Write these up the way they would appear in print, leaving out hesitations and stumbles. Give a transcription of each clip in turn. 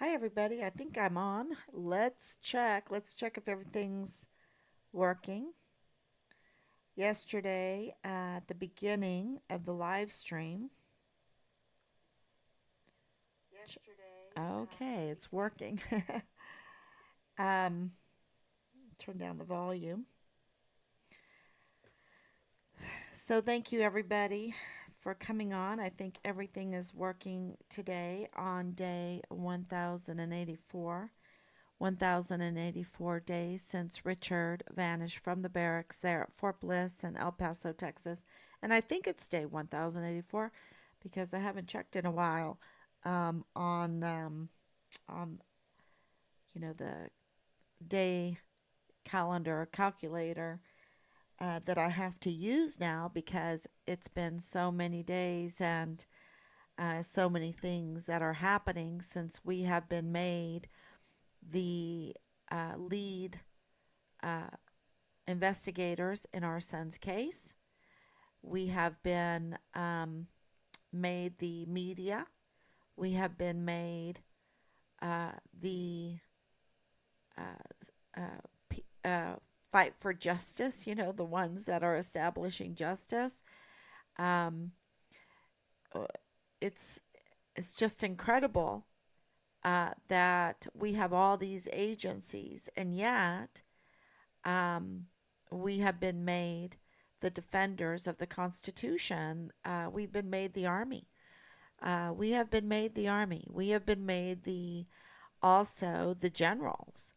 Hi, everybody. I think I'm on. Let's check. Let's check if everything's working. Yesterday, at the beginning of the live stream, okay, it's working. um, Turn down the volume. So, thank you, everybody, for coming on. I think everything is working today on day 1084. 1084 days since Richard vanished from the barracks there at Fort Bliss in El Paso, Texas. And I think it's day 1084 because I haven't checked in a while on the day calendar calculator that I have to use now because it's been so many days and so many things that are happening since we have been made the lead uh, investigators in our son's case. We have been made the media. We have been made the uh, uh, fight for justice, the ones that are establishing justice. Um, uh, it's, it's just incredible that we have all these agencies, and yet um, we have been made the defenders of the Constitution. We've been made the Army. We have been made the Army. We have been made the generals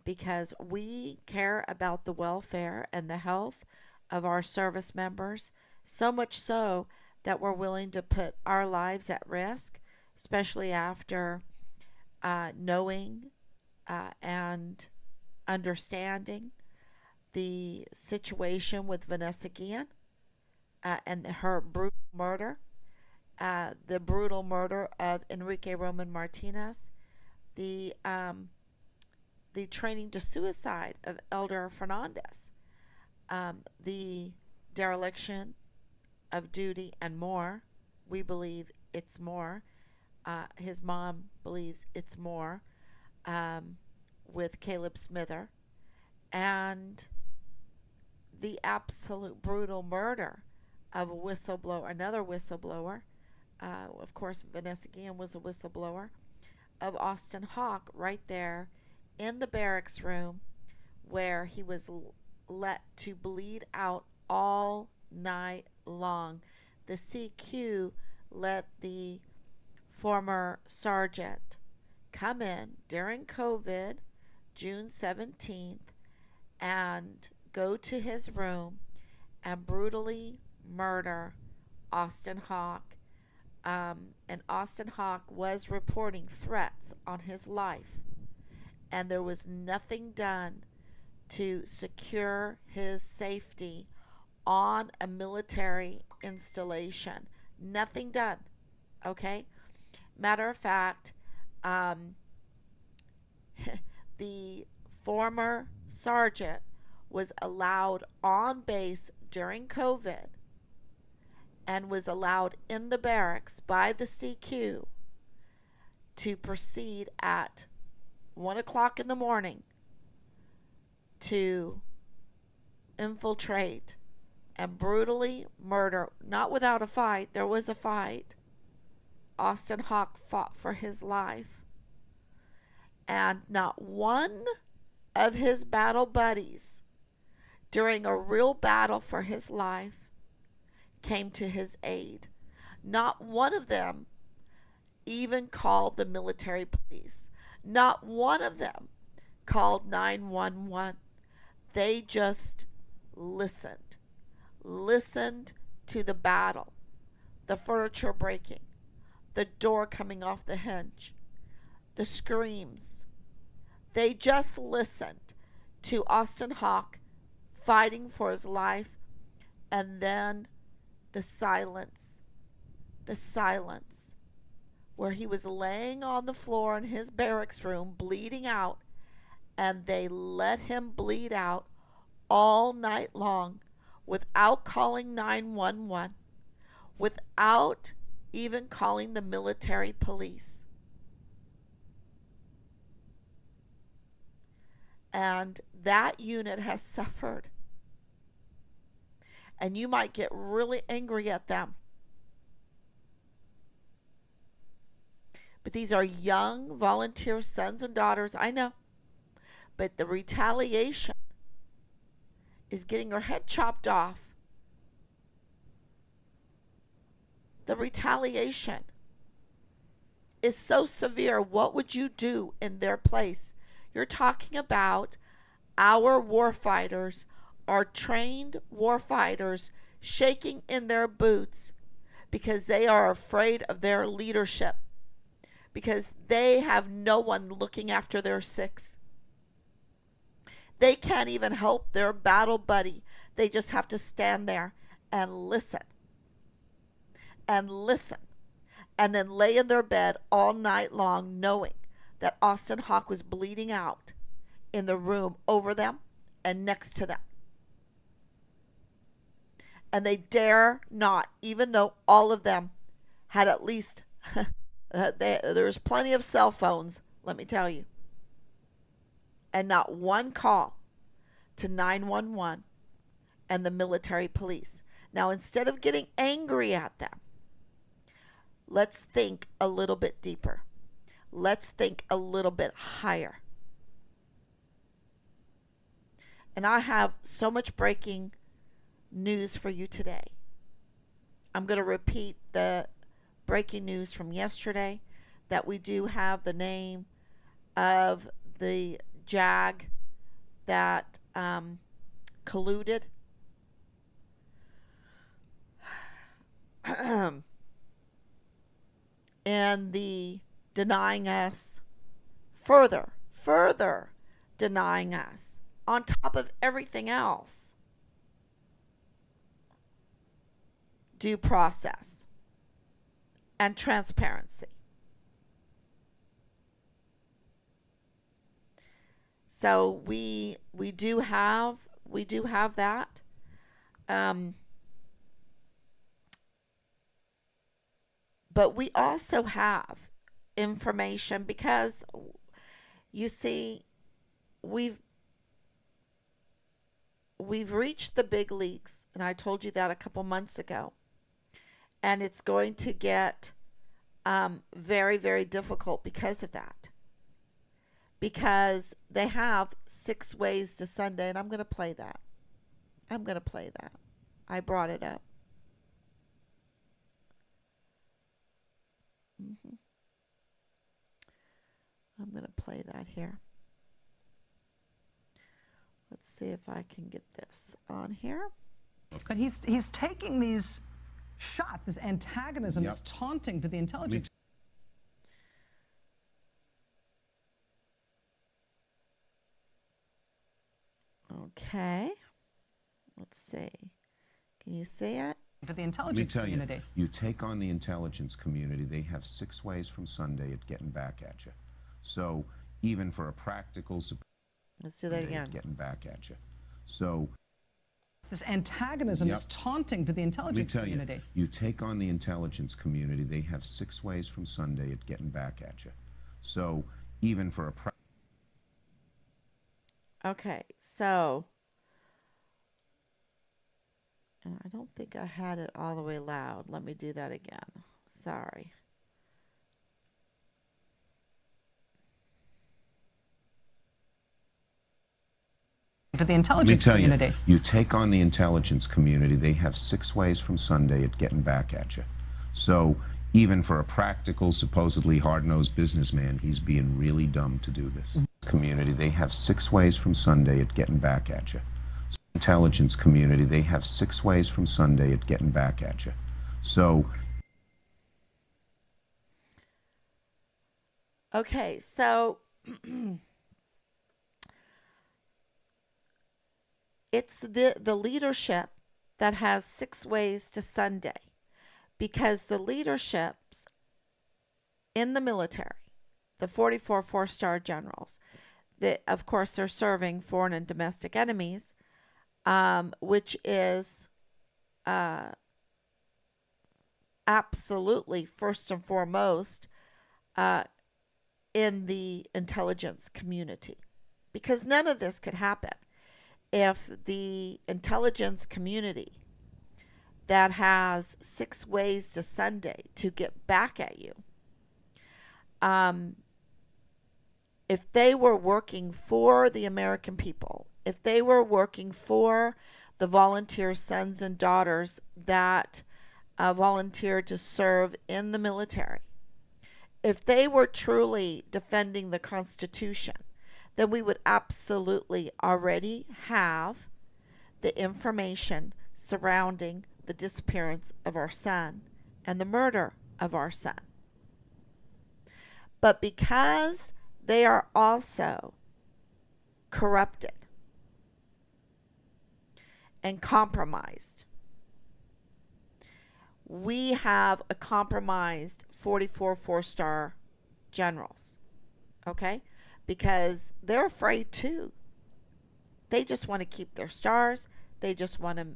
because we care about the welfare and the health of our service members, so much so that we're willing to put our lives at risk, especially after knowing and understanding the situation with Vanessa Guillen and her brutal murder, the brutal murder of Enrique Roman Martinez, the um, the training to suicide of Elder Fernandez, the dereliction of duty, and more. We believe it's more. His mom believes it's more um, with Caleb Smither. And the absolute brutal murder of a whistleblower, another whistleblower. Of course, Vanessa Guillen was a whistleblower of Austin Hawk right there in the barracks room where he was let to bleed out all night long. The CQ let the former sergeant come in during COVID, June 17th, and go to his room and brutally murder Austin Hawk. And Austin Hawk was reporting threats on his life, and there was nothing done to secure his safety on a military installation. Nothing done. Okay? Matter of fact, um, the former sergeant was allowed on base during COVID and was allowed in the barracks by the CQ to proceed at 1 o'clock in the morning to infiltrate and brutally murder, not without a fight. There was a fight. Austin Hawk fought for his life, and not one of his battle buddies during a real battle for his life came to his aid. Not one of them even called the military police. Not one of them called 911. They just listened. Listened to the battle, the furniture breaking, the door coming off the hinge, the screams. They just listened to Austin Hawk fighting for his life, and then the silence, the silence, where he was laying on the floor in his barracks room bleeding out, and they let him bleed out all night long without calling 911, without even calling the military police. And that unit has suffered. And you might get really angry at them. But these are young volunteer sons and daughters, I know. But the retaliation is getting her head chopped off. The retaliation is so severe. What would you do in their place? You're talking about our warfighters, our trained warfighters, shaking in their boots because they are afraid of their leadership, because they have no one looking after their six. They can't even help their battle buddy. They just have to stand there and listen and listen, and then lay in their bed all night long knowing that Austin Hawk was bleeding out in the room over them and next to them. And they dare not, even though all of them had at least, there's plenty of cell phones, let me tell you, and not one call to 911 and the military police. Now, instead of getting angry at them, let's think a little bit deeper. Let's think a little bit higher. And I have so much breaking news for you today. I'm going to repeat the breaking news from yesterday, that we do have the name of the JAG that colluded. And the denying us, further denying us, on top of everything else, due process and transparency. So we do have that. But we also have information, because you see, we've reached the big leagues, and I told you that a couple months ago. And it's going to get very, very difficult because of that. Because they have 6 ways to Sunday, and I'm going to play that. I brought it up. I'm going to play that here. Let's see if I can get this on here. But he's taking these shots, this antagonism, this taunting to the intelligence. Okay. Let's see. Can you see it? To the intelligence community. You take on the intelligence community, they have 6 ways from Sunday at getting back at you. So even for a practical support, let's do that again. Getting back at you. So this antagonism, this taunting to the intelligence community. You take on the intelligence community, they have 6 ways from Sunday at getting back at you. So even for a okay, so, and I don't think I had it all the way loud. Let me do that again. Sorry. To the intelligence community. You take on the intelligence community, they have 6 ways from Sunday at getting back at you. So even for a practical, supposedly hard-nosed businessman, he's being really dumb to do this. Community, they have 6 ways from Sunday at getting back at you. Intelligence community, they have 6 ways from Sunday at getting back at you. So okay, so it's the leadership that has 6 ways to Sunday, because the leaderships in the military, the 44 4-star generals, that of course are serving foreign and domestic enemies, which is absolutely first and foremost in the intelligence community, because none of this could happen if the intelligence community that has 6 ways to Sunday to get back at you, um, if they were working for the American people, if they were working for the volunteer sons and daughters that volunteer to serve in the military, if they were truly defending the Constitution, then we would absolutely already have the information surrounding the disappearance of our son and the murder of our son. But because they are also corrupted and compromised, we have a compromised 44 four-star generals, okay? Because they're afraid too. They just want to keep their stars. They just want to,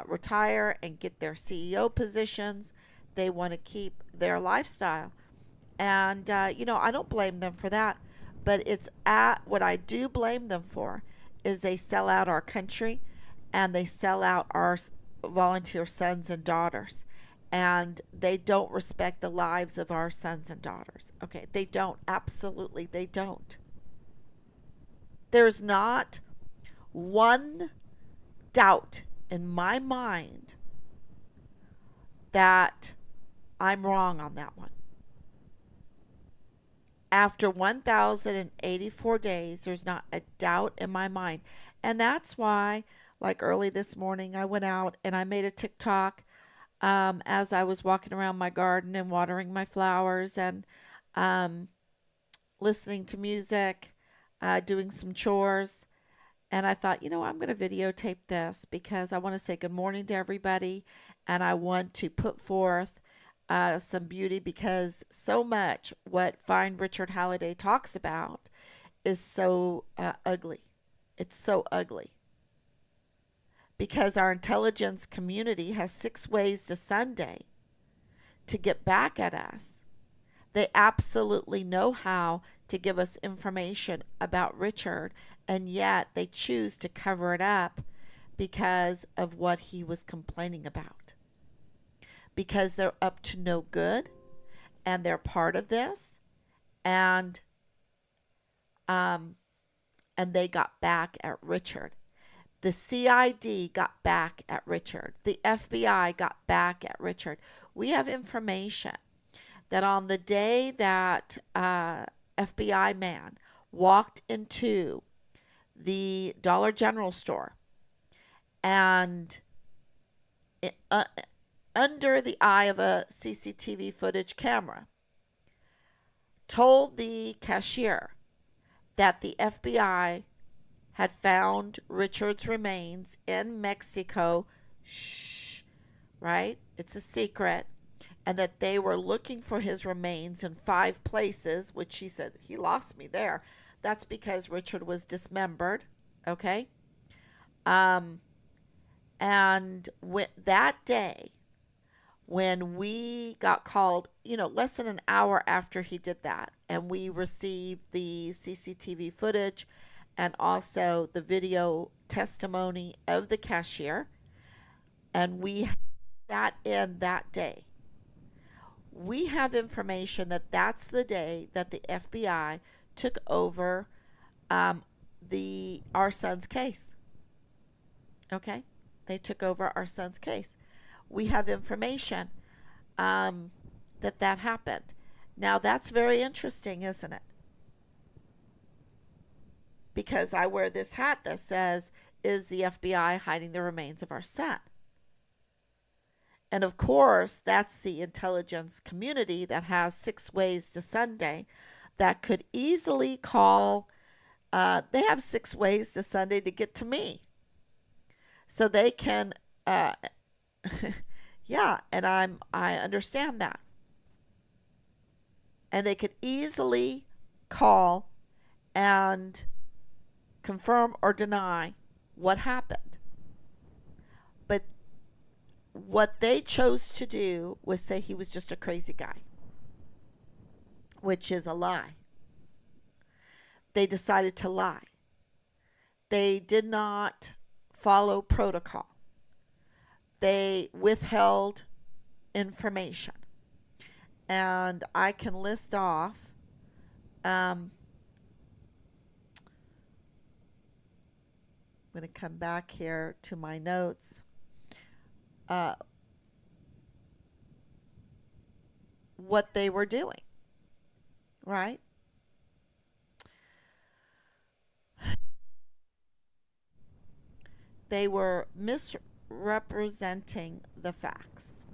retire and get their CEO positions. They want to keep their lifestyle. And, I don't blame them for that. But what I do blame them for is they sell out our country and they sell out our volunteer sons and daughters. And they don't respect the lives of our sons and daughters. Okay, they don't. Absolutely, they don't. There's not one doubt in my mind that I'm wrong on that one. After 1,084 days, there's not a doubt in my mind. And that's why, like early this morning, I went out and I made a TikTok as I was walking around my garden and watering my flowers and listening to music, doing some chores. And I thought, I'm going to videotape this because I want to say good morning to everybody and I want to put forth some beauty, because so much what Find Richard Halliday talks about is so ugly. It's so ugly. Because our intelligence community has 6 ways to Sunday to get back at us. They absolutely know how to give us information about Richard, and yet they choose to cover it up because of what he was complaining about. Because they're up to no good and they're part of this, and they got back at Richard. The CID got back at Richard. The FBI got back at Richard. We have information that on the day that FBI man walked into the Dollar General store and under the eye of a CCTV footage camera told the cashier that the FBI had found Richard's remains in Mexico. Shh, right? It's a secret. And that they were looking for his remains in 5 places, which he said, he lost me there. That's because Richard was dismembered, okay? And that day, when we got called, less than an hour after he did that, and we received the CCTV footage and also the video testimony of the cashier, and we had that in that day. We have information that that's the day that the FBI took over our son's case. Okay? They took over our son's case. We have information that happened. Now, that's very interesting, isn't it? Because I wear this hat that says, is the FBI hiding the remains of our son? And of course, that's the intelligence community that has 6 ways to Sunday that could easily call, they have 6 ways to Sunday to get to me. So they can, yeah, and I understand that. And they could easily call and confirm or deny what happened. But what they chose to do was say he was just a crazy guy, which is a lie. they decided to lie. They did not follow protocol. They withheld information. And I can list off I'm going to come back here to my notes. Uh, what they were doing, right? They were misrepresenting the facts.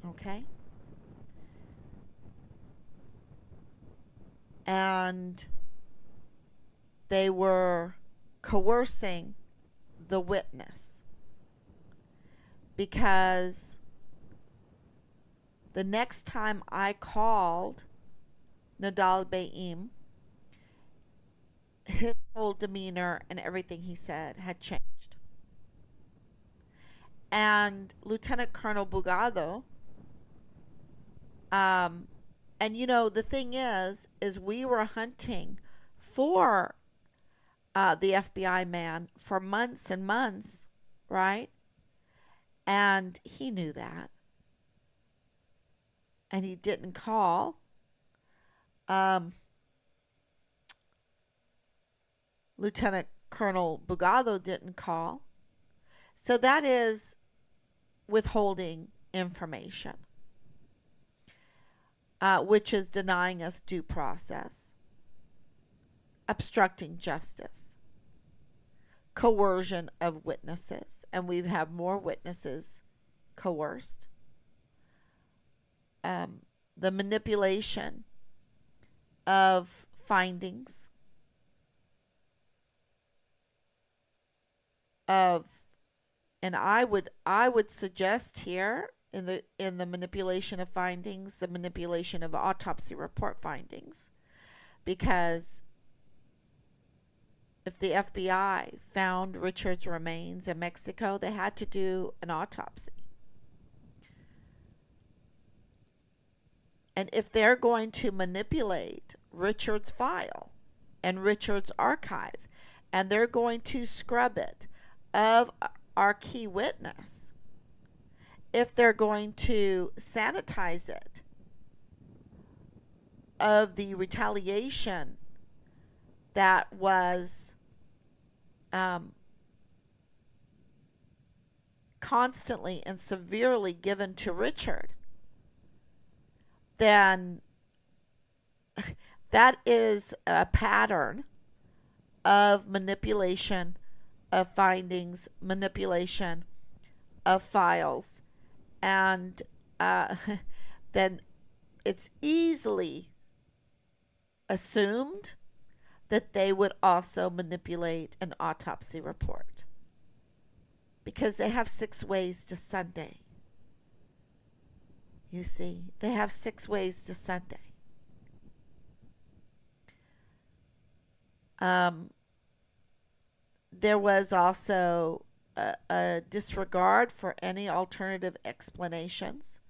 Okay? And they were coercing the witness because the next time I called Nadal Baim, his whole demeanor and everything he said had changed. And Lieutenant Colonel Bugado, and you know, the thing is we were hunting for the FBI man for months and months, right? And he knew that. And he didn't call. Lieutenant Colonel Bugado didn't call. So that is withholding information, which is denying us due process, obstructing justice, coercion of witnesses, and we have more witnesses coerced, the manipulation of findings of, and I would suggest here in the manipulation of findings, the manipulation of autopsy report findings, because if the FBI found Richard's remains in Mexico, they had to do an autopsy. And if they're going to manipulate Richard's file and Richard's archive, and they're going to scrub it of our key witness, if they're going to sanitize it of the retaliation that was constantly and severely given to Richard, then that is a pattern of manipulation of findings, manipulation of files, and then it's easily assumed that they would also manipulate an autopsy report because they have 6 ways to Sunday. You see, they have 6 ways to Sunday. There was also a disregard for any alternative explanations,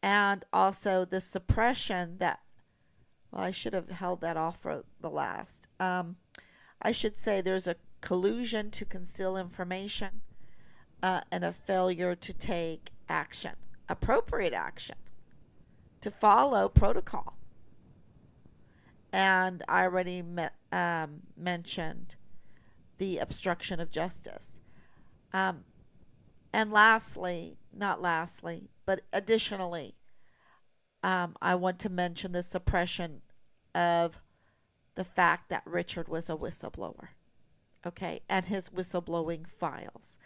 and also the suppression that, well, I should have held that off for the last. I should say there's a collusion to conceal information and a failure to take action, appropriate action, to follow protocol. And I already mentioned the obstruction of justice. And lastly, not lastly, but additionally, I want to mention the suppression of the fact that Richard was a whistleblower, okay, and his whistleblowing files,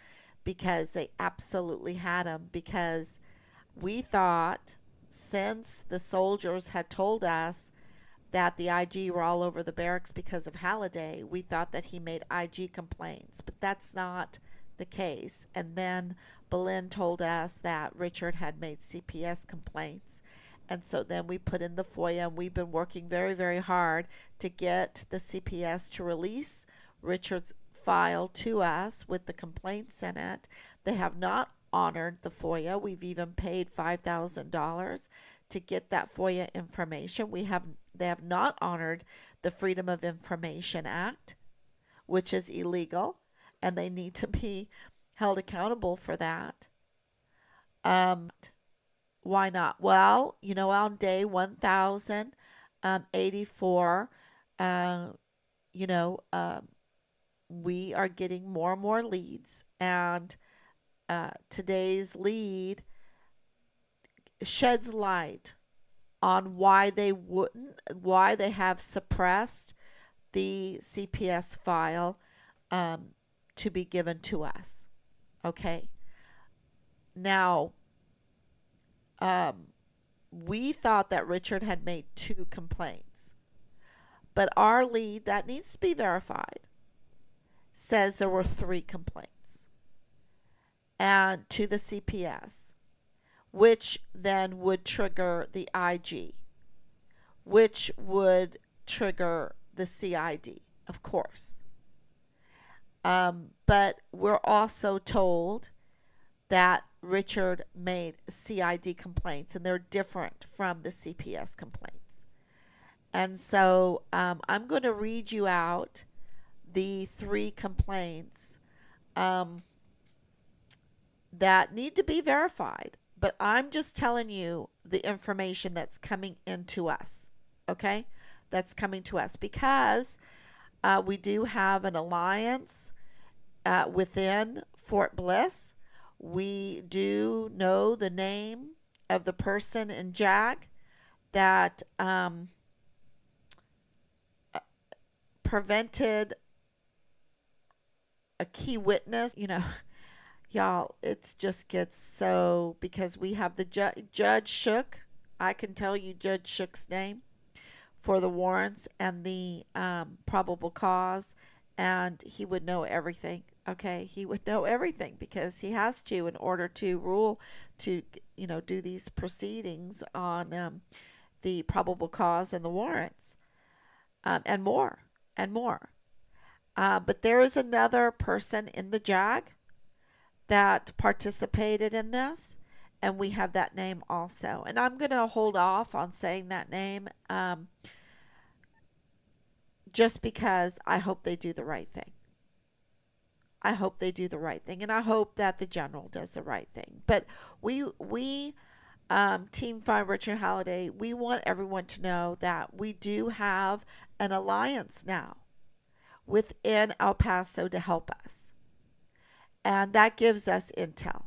because they absolutely had him, because we thought, since the soldiers had told us that the IG were all over the barracks because of Halliday, we thought that he made IG complaints, but that's not the case. And then Boleyn told us that Richard had made CPS complaints. And so then we put in the FOIA, and we've been working very, very hard to get the CPS to release Richard's file to us with the complaints in it. They have not honored the FOIA. We've even paid $5,000 to get that FOIA information. They have not honored the Freedom of Information Act, which is illegal, and they need to be held accountable for that. Why not? Well, on day 1084, uh, you know, um, we are getting more and more leads, and today's lead sheds light on why they have suppressed the CPS file um, to be given to us. Okay. Now, um, we thought that Richard had made 2 complaints, but our lead, that needs to be verified, says there were 3 complaints and to the CPS, which then would trigger the IG, which would trigger the CID, of course. But we're also told that Richard made CID complaints, and they're different from the CPS complaints. And so I'm going to read you out the 3 complaints that need to be verified. But I'm just telling you the information that's coming into us. Okay? That's coming to us because we do have an alliance within Fort Bliss. We do know the name of the person in JAG that prevented a key witness. Y'all, it just gets so, because we have the Judge Shook. I can tell you Judge Shook's name for the warrants and the probable cause, and he would know everything. Okay, he would know everything because he has to in order to rule, to do these proceedings on the probable cause and the warrants, and more and more. But there is another person in the JAG that participated in this, and we have that name also. And I'm going to hold off on saying that name just because I hope they do the right thing. I hope they do the right thing, and I hope that the general does the right thing. But we Team 5 Richard Halliday, we want everyone to know that we do have an alliance now within El Paso to help us. And that gives us intel.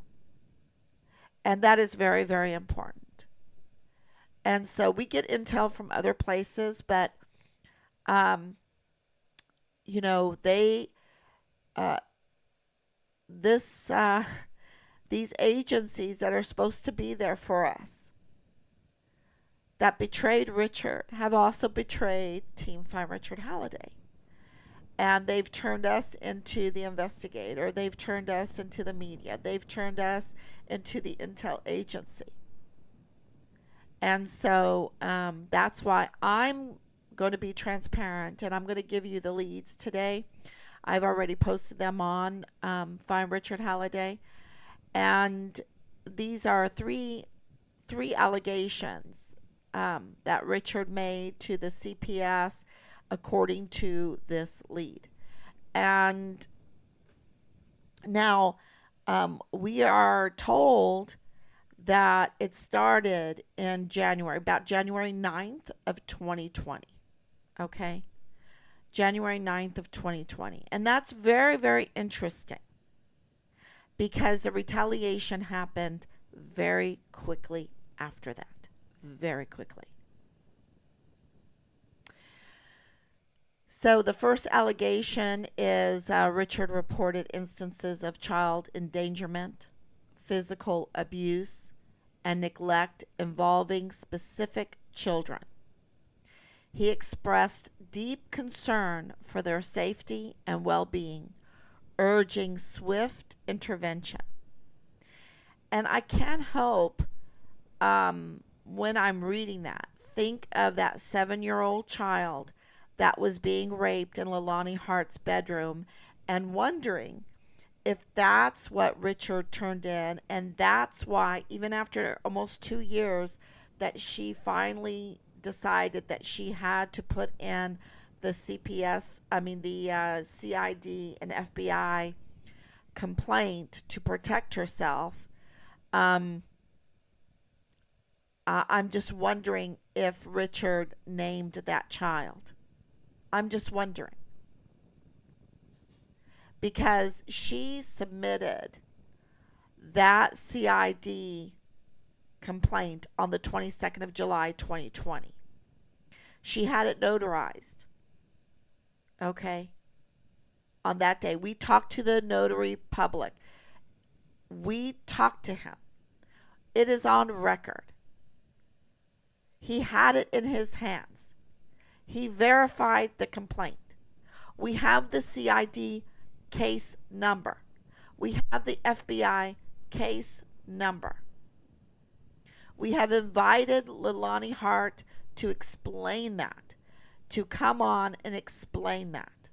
And that is very, very important. And so we get intel from other places, but, they, these agencies that are supposed to be there for us, that betrayed Richard, have also betrayed Team 5 Richard Halliday. And they've turned us into the investigator. They've turned us into the media. They've turned us into the intel agency. And so that's why I'm going to be transparent, and I'm going to give you the leads today. I've already posted them on Find Richard Halliday. And these are three allegations that Richard made to the CPS according to this lead. And now we are told that it started in January, about January 9th of 2020. Okay? January 9th of 2020. And that's very, very interesting because the retaliation happened very quickly after that. Very quickly. So the first allegation is Richard reported instances of child endangerment, physical abuse, and neglect involving specific children. He expressed deep concern for their safety and well-being, urging swift intervention. And I can't help, when I'm reading that, think of that 7-year-old child that was being raped in Leilani Hart's bedroom and wondering if that's what Richard turned in, and that's why, even after almost 2 years, that she finally decided that she had to put in the CPS, I mean, the CID and FBI complaint to protect herself. Um, I'm just wondering if Richard named that child. I'm just wondering. Because she submitted that CID complaint on the 22nd of July, 2020. She had it notarized. Okay. On that day, we talked to the notary public. We talked to him. It is on record. He had it in his hands. He verified the complaint. We have the CID case number. We have the FBI case number. We have invited Leilani Hart to explain that, to come on and explain that.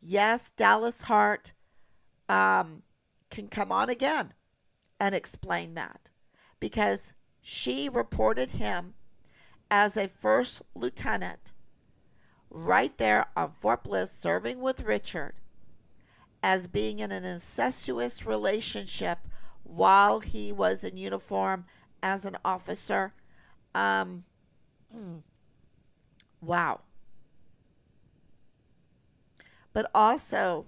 Yes, Dallas Hart can come on again and explain that, because she reported him as a first lieutenant right there on Fort Bliss serving with Richard as being in an incestuous relationship while he was in uniform as an officer. Wow. But also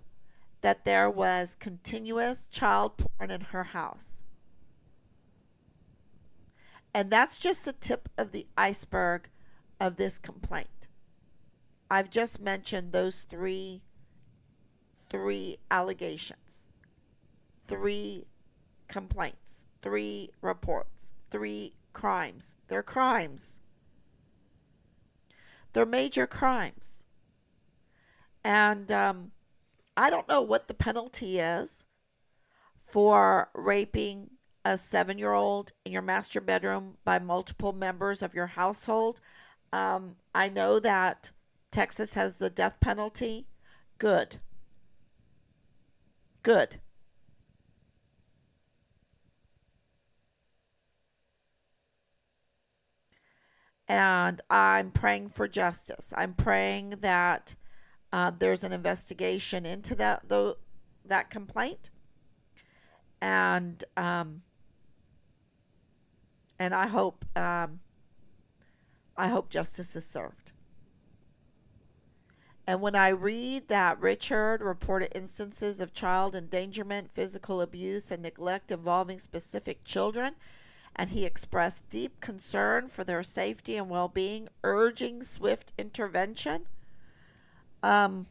that there was continuous child porn in her house. And that's just the tip of the iceberg of this complaint. I've just mentioned those three allegations, 3 complaints, 3 reports, 3 crimes. They're crimes. They're major crimes. And I don't know what the penalty is for raping a 7-year-old in your master bedroom by multiple members of your household. I know that Texas has the death penalty. Good. Good. And I'm praying for justice. I'm praying that there's an investigation into that complaint, and I hope justice is served. And when I read that Richard reported instances of child endangerment, physical abuse, and neglect involving specific children, and he expressed deep concern for their safety and well-being, urging swift intervention, I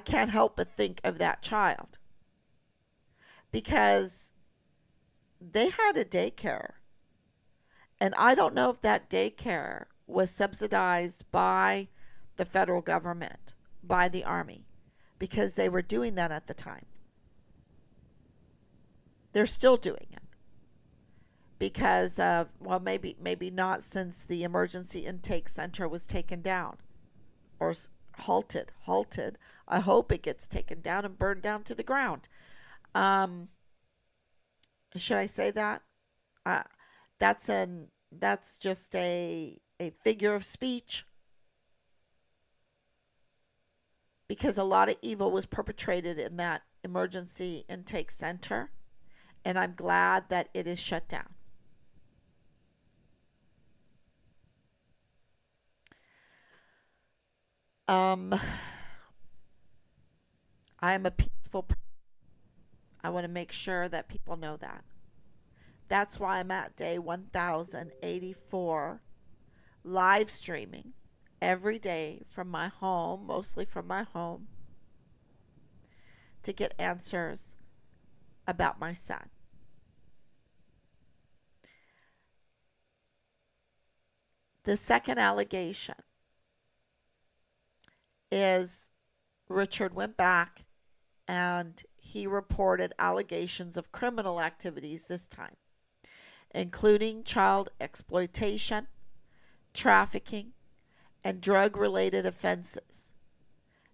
can't help but think of that child, because they had a daycare, and I don't know if that daycare was subsidized by the federal government, by the Army, because they were doing that at the time. They're still doing it because of, well, maybe not, since the emergency intake center was taken down or halted. I hope it gets taken down and burned down to the ground. Should I say that? Uh, that's just a figure of speech, because a lot of evil was perpetrated in that emergency intake center, and I'm glad that it is shut down. I am a peaceful person. I want to make sure that people know that. That's why I'm at day 1084, live streaming every day from my home, mostly from my home, to get answers about my son. The second allegation is Richard went back and he reported allegations of criminal activities this time, including child exploitation, trafficking, and drug-related offenses.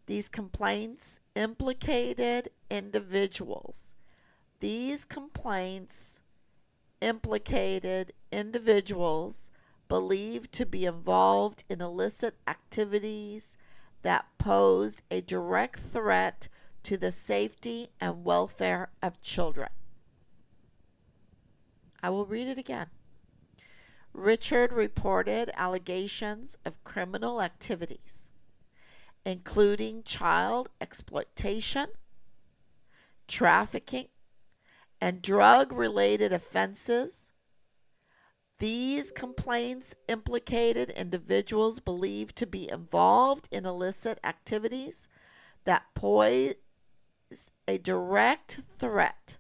These complaints implicated individuals. These complaints implicated individuals believed to be involved in illicit activities that posed a direct threat to the safety and welfare of children. I will read it again. Richard reported allegations of criminal activities, including child exploitation, trafficking, and drug-related offenses. These complaints implicated individuals believed to be involved in illicit activities that posed a direct threat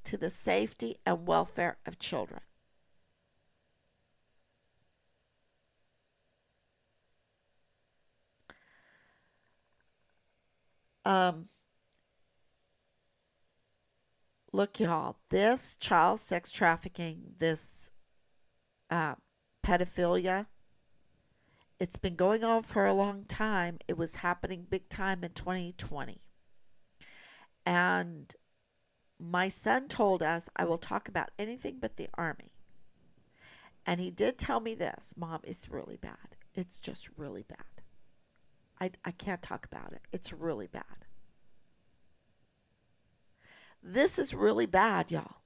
to the safety and welfare of children. Look, y'all, this child sex trafficking, this pedophilia, it's been going on for a long time. It was happening big time in 2020. And my son told us, I will talk about anything but the Army. And he did tell me this, Mom, it's really bad. It's just really bad. I can't talk about it. It's really bad. This is really bad, y'all.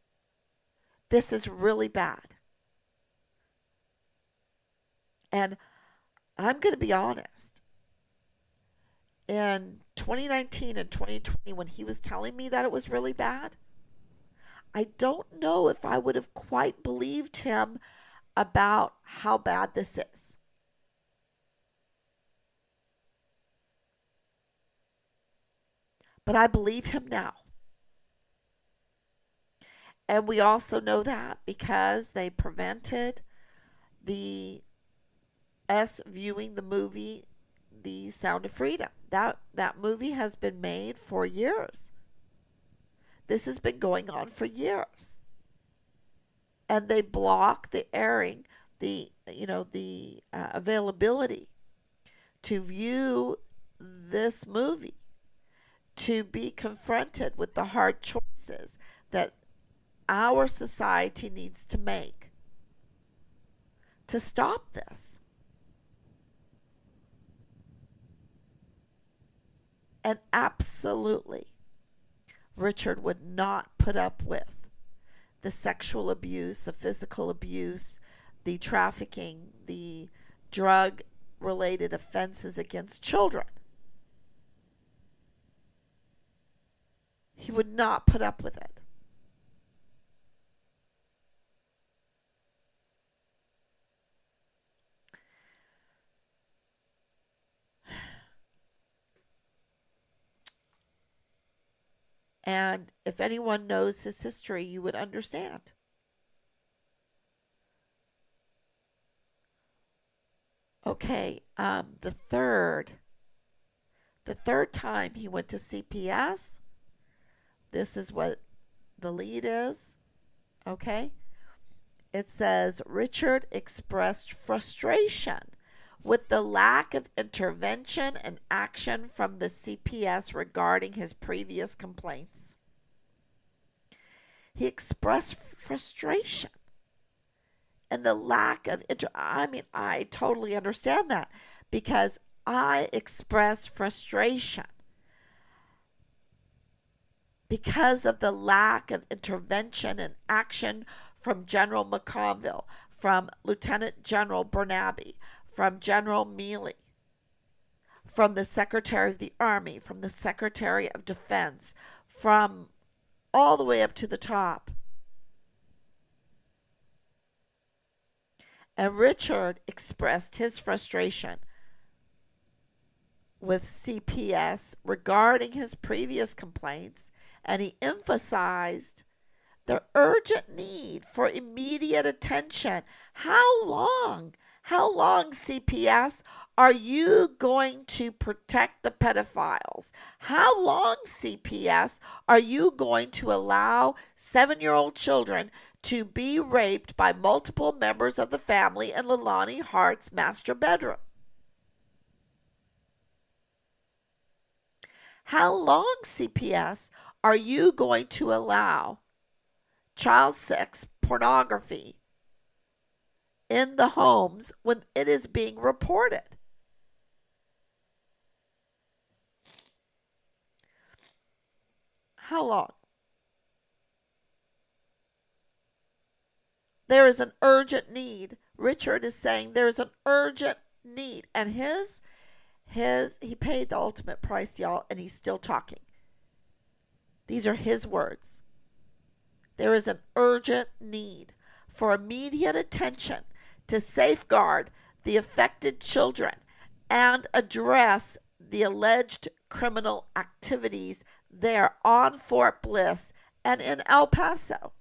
This is really bad. And I'm going to be honest. In 2019 and 2020, when he was telling me that it was really bad, I don't know if I would have quite believed him about how bad this is. But I believe him now. And we also know that because they prevented us viewing the movie The Sound of Freedom. That movie has been made for years. This has been going on for years. And they block the airing, the availability to view this movie, to be confronted with the hard choices that our society needs to make to stop this. And absolutely, Richard would not put up with the sexual abuse, the physical abuse, the trafficking, the drug-related offenses against children. He would not put up with it. And if anyone knows his history, you would understand. Okay, the third time he went to CPS, this is what the lead is. Okay, it says Richard expressed frustration with the lack of intervention and action from the CPS regarding his previous complaints. He expressed frustration and the lack of I totally understand that, because I express frustration because of the lack of intervention and action from General McConville, from Lieutenant General Bernabe, from General Mealy, from the Secretary of the Army, from the Secretary of Defense, from all the way up to the top. And Richard expressed his frustration with CPS regarding his previous complaints, and he emphasized the urgent need for immediate attention. How long How long, CPS, are you going to protect the pedophiles? How long, CPS, are you going to allow 7-year-old children to be raped by multiple members of the family in Leilani Hart's master bedroom? How long, CPS, are you going to allow child sex pornography in the homes when it is being reported? How long? There is an urgent need. Richard is saying there's an urgent need. And he paid the ultimate price, y'all, and he's still talking. These are his words. There is an urgent need for immediate attention to safeguard the affected children and address the alleged criminal activities there on Fort Bliss and in El Paso.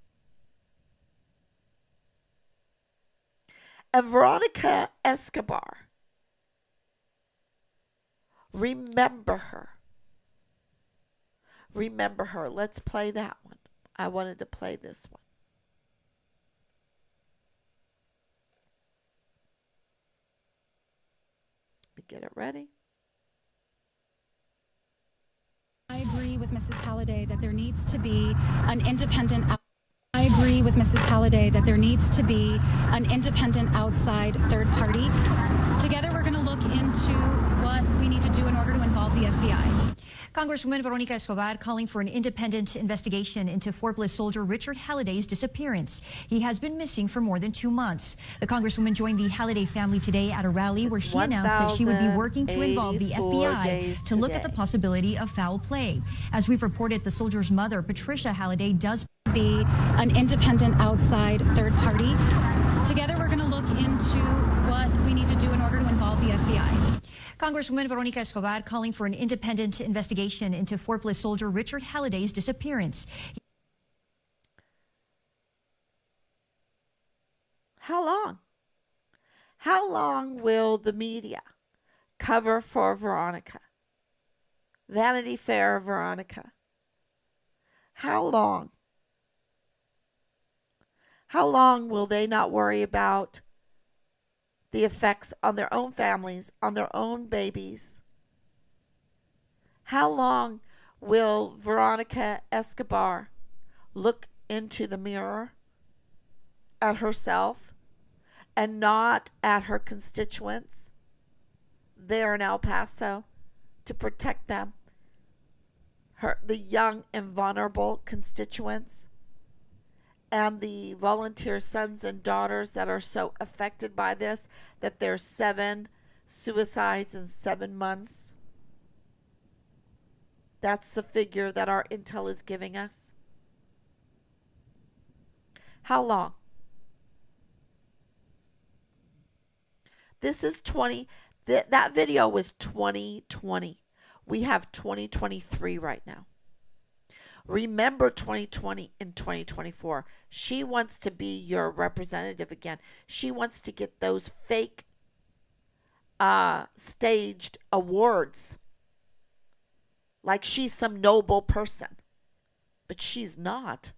And Veronica Escobar, remember her. Remember her. Let's play that one. I wanted to play this one. Let me get it ready. I agree with Mrs. Halliday that there needs to be an independent. I agree with Mrs. Halliday that there needs to be an independent outside third party. Together, we're going to look into what we need to do in order to involve the FBI. Congresswoman Veronica Escobar calling for an independent investigation into Fort Bliss soldier Richard Halliday's disappearance. He has been missing for more than 2 months. The Congresswoman joined the Halliday family today at a rally where she announced that she would be working to involve the FBI to look at the possibility of foul play. As we've reported, the soldier's mother, Patricia Halliday, does be an independent outside third party. Together, we're going to look into what we need to do in order to involve the FBI. Congresswoman Veronica Escobar calling for an independent investigation into Fort Bliss soldier Richard Halliday's disappearance. How long? How long will the media cover for Veronica? Vanity Fair Veronica. How long? How long will they not worry about the effects on their own families, on their own babies? How long will Veronica Escobar look into the mirror at herself and not at her constituents there in El Paso to protect them, the young and vulnerable constituents, and the volunteer sons and daughters that are so affected by this that there's 7 suicides in 7 months? That's the figure that our intel is giving us. How long? This is that video was 2020. We have 2023 right now. Remember 2020 and 2024. She wants to be your representative again. She wants to get those fake staged awards like she's some noble person. But she's not.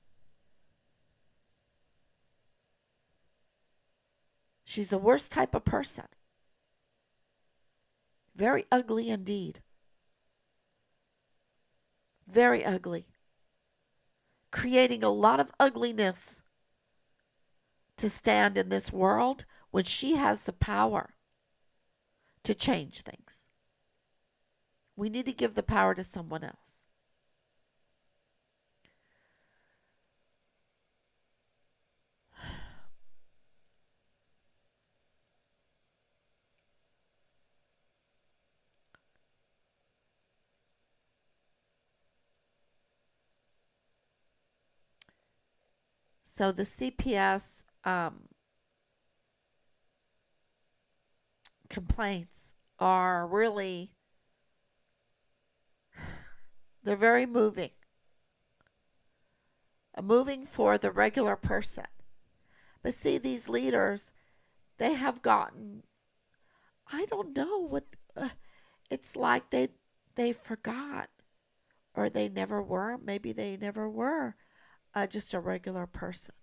She's the worst type of person. Very ugly indeed. Very ugly. Creating a lot of ugliness to stand in this world when she has the power to change things. We need to give the power to someone else. So the CPS complaints are really, they're very moving. Moving for the regular person. But see, these leaders, they have gotten, I don't know what, it's like they forgot, or they never were. Maybe they never were just a regular person.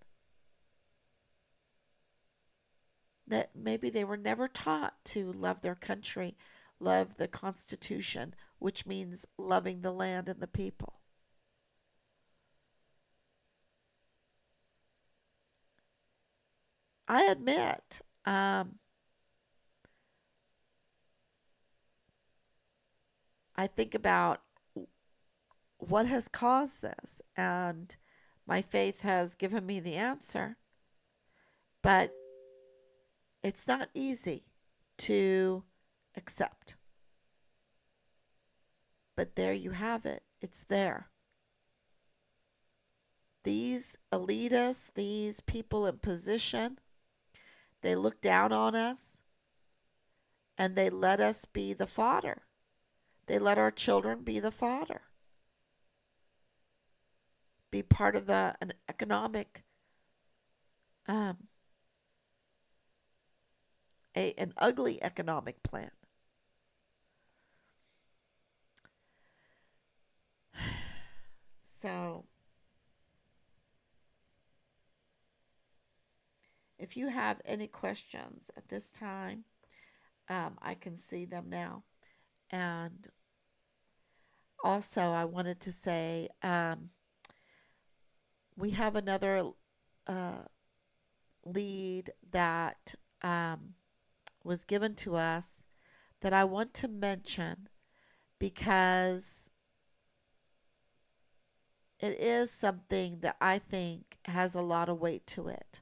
That maybe they were never taught to love their country, love the Constitution, which means loving the land and the people. I admit, I think about what has caused this, and my faith has given me the answer, but it's not easy to accept. But there you have it. It's there. These elitists, these people in position, they look down on us and they let us be the fodder. They let our children be the fodder, be part of an economic, um, an ugly economic plan. So, if you have any questions at this time, I can see them now. And also, I wanted to say we have another uh, lead that was given to us that I want to mention because it is something that I think has a lot of weight to it.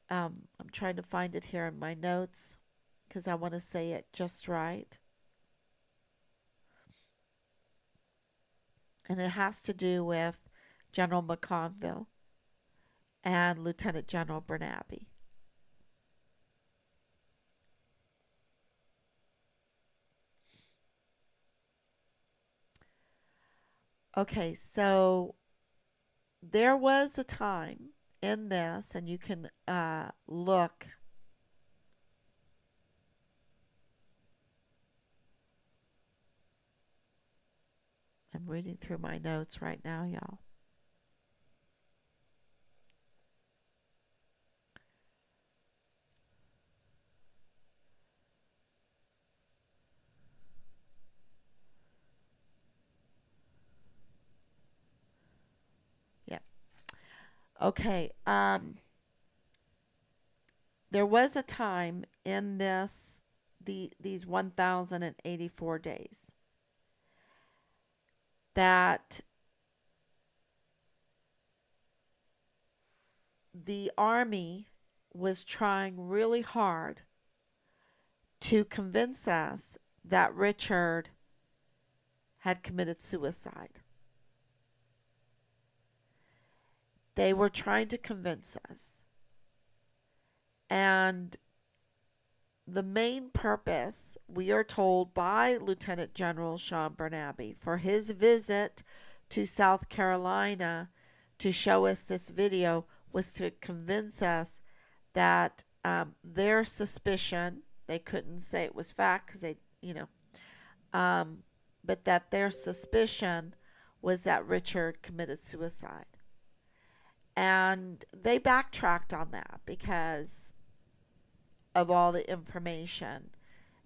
I'm trying to find it here in my notes because I want to say it just right. And it has to do with General McConville and Lieutenant General Bernabe. Okay, so there was a time in this, and you can look. I'm reading through my notes right now, y'all. Yeah. Okay. There was a time in these 1,084 days that the Army was trying really hard to convince us that Richard had committed suicide. They were trying to convince us. And the main purpose, we are told by Lieutenant General Sean Bernabe, for his visit to South Carolina to show us this video was to convince us that their suspicion, they couldn't say it was fact because they, but that their suspicion was that Richard committed suicide. And they backtracked on that because of all the information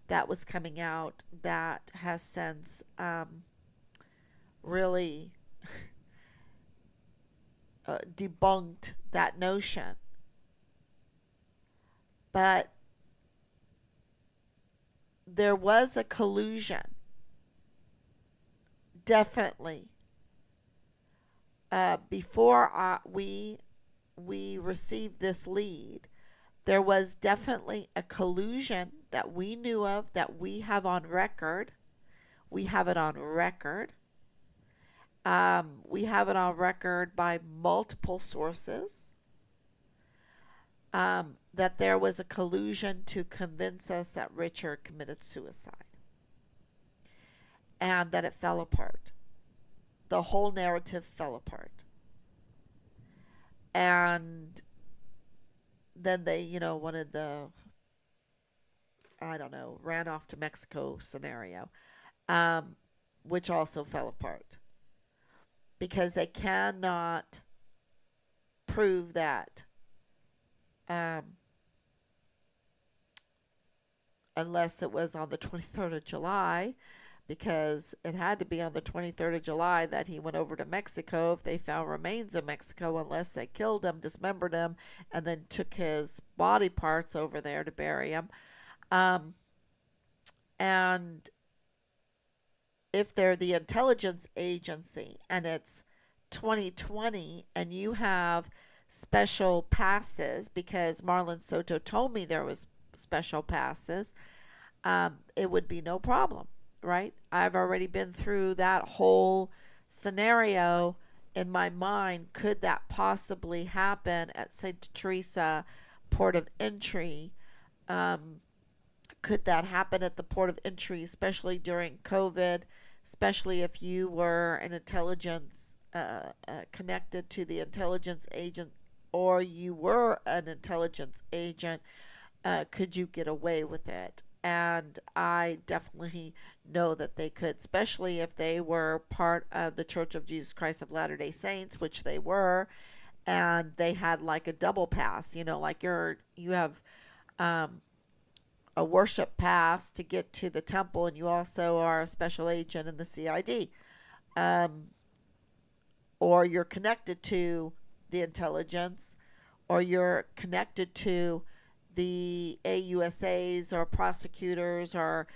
that was coming out that has since really debunked that notion. But there was a collusion, definitely. Before we received this lead, there was definitely a collusion that we knew of, that we have on record. We have it on record. We have it on record by multiple sources that there was a collusion to convince us that Richard committed suicide and that it fell apart. The whole narrative fell apart. And then they, wanted the, I don't know, ran off to Mexico scenario, um, which also fell apart because they cannot prove that um, unless it was on the 23rd of July, because it had to be on the 23rd of July that he went over to Mexico if they found remains in Mexico, unless they killed him, dismembered him, and then took his body parts over there to bury him. Um, and if they're the intelligence agency and it's 2020 and you have special passes, because Marlon Soto told me there was special passes, it would be no problem, right? I've already been through that whole scenario in my mind. Could that possibly happen at St. Teresa port of entry? Um, could that happen at the port of entry, especially during COVID, especially if you were an intelligence connected to the intelligence agent, or you were an intelligence agent? Could you get away with it? And I definitely know that they could, especially if they were part of the Church of Jesus Christ of Latter-day Saints, which they were, and they had like a double pass, like you have um, a worship pass to get to the temple, and you also are a special agent in the CID, um, or you're connected to the intelligence, or you're connected to the AUSAs or prosecutors, or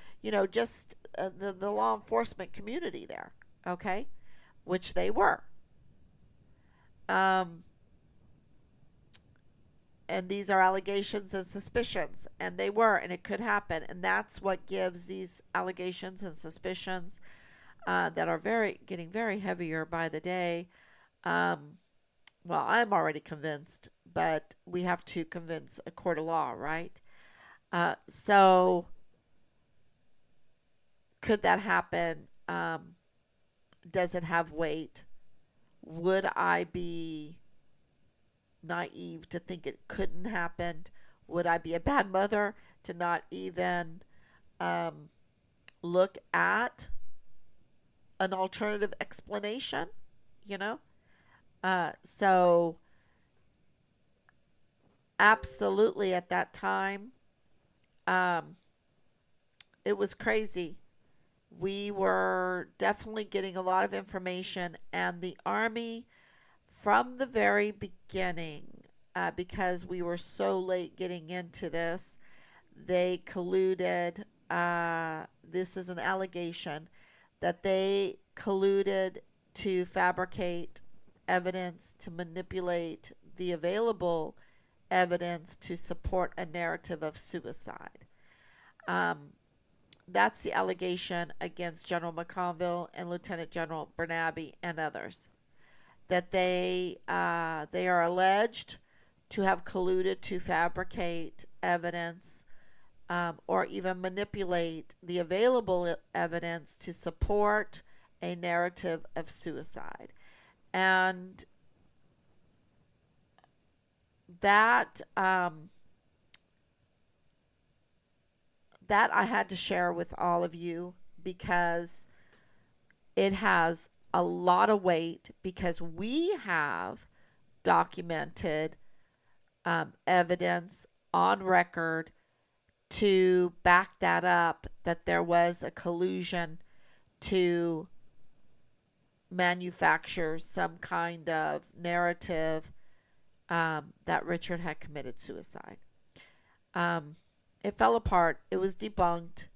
just the law enforcement community there, okay, which they were. Um, and these are allegations and suspicions, and they were, and it could happen, and that's what gives these allegations and suspicions that are getting very heavier by the day. Um, well, I'm already convinced, but we have to convince a court of law, right? So could that happen? Does it have weight? Would I be naive to think it couldn't happen? Would I be a bad mother to not even um, look at an alternative explanation? You know? So, absolutely, at that time, um, it was crazy. We were definitely getting a lot of information, and the Army, from the very beginning, because we were so late getting into this, they colluded. This is an allegation that they colluded to fabricate evidence, to manipulate the available evidence to support a narrative of suicide. Um, that's the allegation against General McConville and Lieutenant General Bernabe and others. That they are alleged to have colluded to fabricate evidence, or even manipulate the available evidence to support a narrative of suicide. And that that I had to share with all of you, because it has a lot of weight, because we have documented evidence on record to back that up, that there was a collusion to manufacture some kind of narrative that Richard had committed suicide. Um, it fell apart. It was debunked.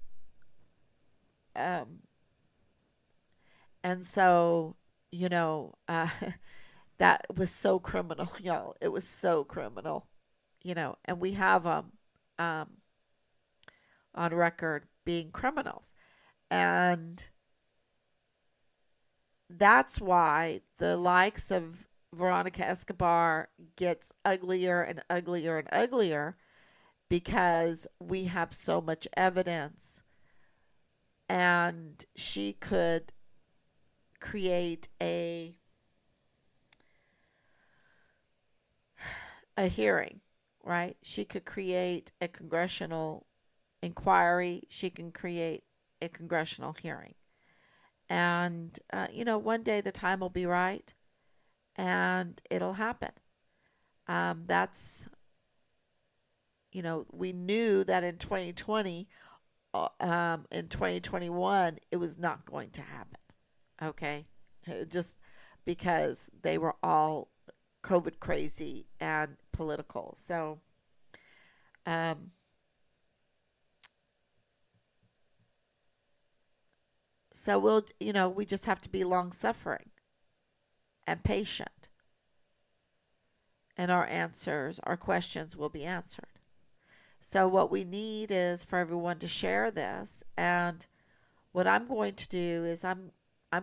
Um, and so, you know, that was so criminal, y'all. It was so criminal, and we have them um, on record being criminals. And that's why the likes of Veronica Escobar gets uglier and uglier and uglier, because we have so much evidence, and she could create a hearing, right? She could create a congressional inquiry, she can create a congressional hearing. And, one day the time will be right and it'll happen. That's, we knew that in 2020, in 2021, it was not going to happen. Okay. Just because they were all COVID crazy and political. Um, so we just have to be long suffering and patient, and our questions will be answered. So what we need is for everyone to share this. And what I'm going to do is I'm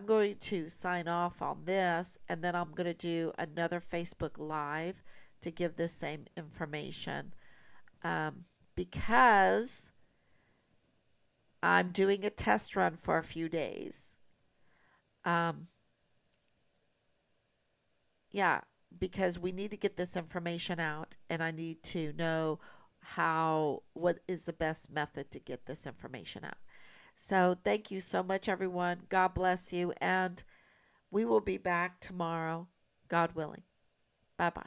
going to sign off on this, and then I'm going to do another Facebook Live to give this same information, because I'm doing a test run for a few days. Um, yeah, because we need to get this information out, and I need to know what is the best method to get this information out. So thank you so much, everyone. God bless you, and we will be back tomorrow, God willing. Bye bye.